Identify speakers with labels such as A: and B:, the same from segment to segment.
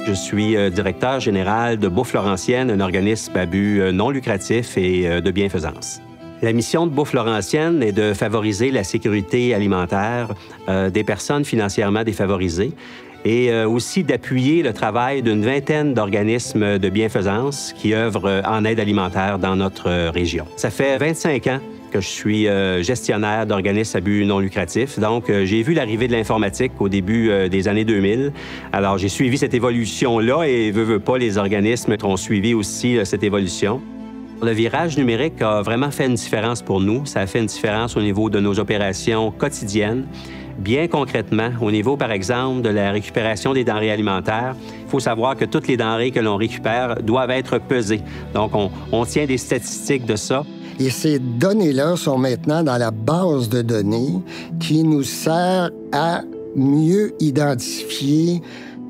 A: Je suis directeur général de Bouffe Laurentienne, un organisme à but non lucratif et de bienfaisance. La mission de Bouffe Laurentienne est de favoriser la sécurité alimentaire des personnes financièrement défavorisées et aussi d'appuyer le travail d'une vingtaine d'organismes de bienfaisance qui œuvrent en aide alimentaire dans notre région. Ça fait 25 ans que je suis gestionnaire d'organismes à but non lucratif. Donc, j'ai vu l'arrivée de l'informatique au début des années 2000. Alors, j'ai suivi cette évolution-là et veut pas, les organismes ont suivi aussi cette évolution. Le virage numérique a vraiment fait une différence pour nous. Ça a fait une différence au niveau de nos opérations quotidiennes. Bien concrètement, au niveau, par exemple, de la récupération des denrées alimentaires, il faut savoir que toutes les denrées que l'on récupère doivent être pesées. Donc, on tient des statistiques de ça.
B: Et ces données-là sont maintenant dans la base de données qui nous sert à mieux identifier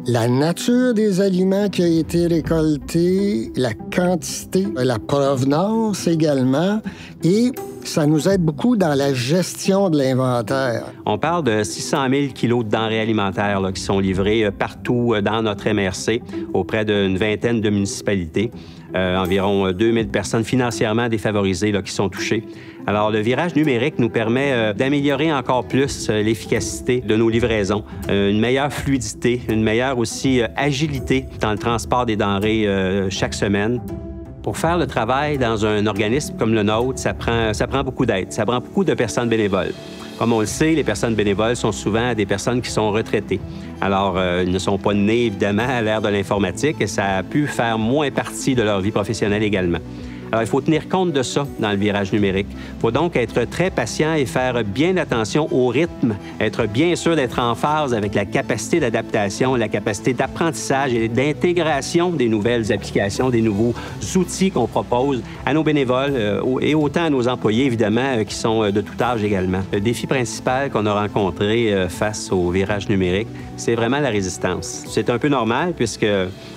B: la nature des aliments qui a été récoltés, la quantité, la provenance également, et ça nous aide beaucoup dans la gestion de l'inventaire.
A: On parle de 600 000 kilos de denrées alimentaires là, qui sont livrées partout dans notre MRC, auprès d'une vingtaine de municipalités. Environ 2000 personnes financièrement défavorisées là, qui sont touchées. Alors, le virage numérique nous permet d'améliorer encore plus l'efficacité de nos livraisons, une meilleure fluidité, une meilleure aussi agilité dans le transport des denrées chaque semaine. Pour faire le travail dans un organisme comme le nôtre, ça prend beaucoup d'aide, ça prend beaucoup de personnes bénévoles. Comme on le sait, les personnes bénévoles sont souvent des personnes qui sont retraitées. Alors, ils ne sont pas nés, évidemment, à l'ère de l'informatique et ça a pu faire moins partie de leur vie professionnelle également. Alors, il faut tenir compte de ça dans le virage numérique. Il faut donc être très patient et faire bien attention au rythme, être bien sûr d'être en phase avec la capacité d'adaptation, la capacité d'apprentissage et d'intégration des nouvelles applications, des nouveaux outils qu'on propose à nos bénévoles et autant à nos employés, évidemment, qui sont de tout âge également. Le défi principal qu'on a rencontré face au virage numérique, c'est vraiment la résistance. C'est un peu normal puisque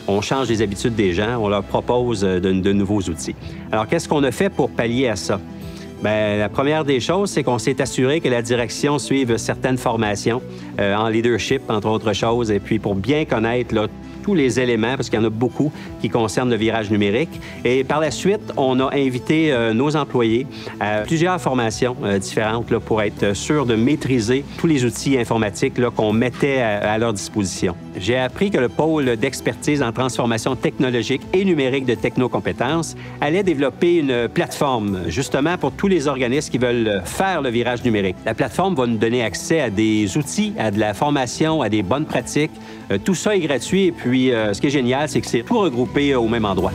A: on change les habitudes des gens, on leur propose de nouveaux outils. Alors, qu'est-ce qu'on a fait pour pallier à ça? Bien, la première des choses, c'est qu'on s'est assuré que la direction suive certaines formations en leadership, entre autres choses, et puis pour bien connaître là, tous les éléments, parce qu'il y en a beaucoup qui concernent le virage numérique. Et par la suite, on a invité nos employés à plusieurs formations différentes là, pour être sûr de maîtriser tous les outils informatiques qu'on mettait à leur disposition. J'ai appris que le pôle d'expertise en transformation technologique et numérique de Technocompétences allait développer une plateforme, justement pour tous les organismes qui veulent faire le virage numérique. La plateforme va nous donner accès à des outils, à de la formation, à des bonnes pratiques. Tout ça est gratuit et puis ce qui est génial, c'est que c'est tout regroupé au même endroit.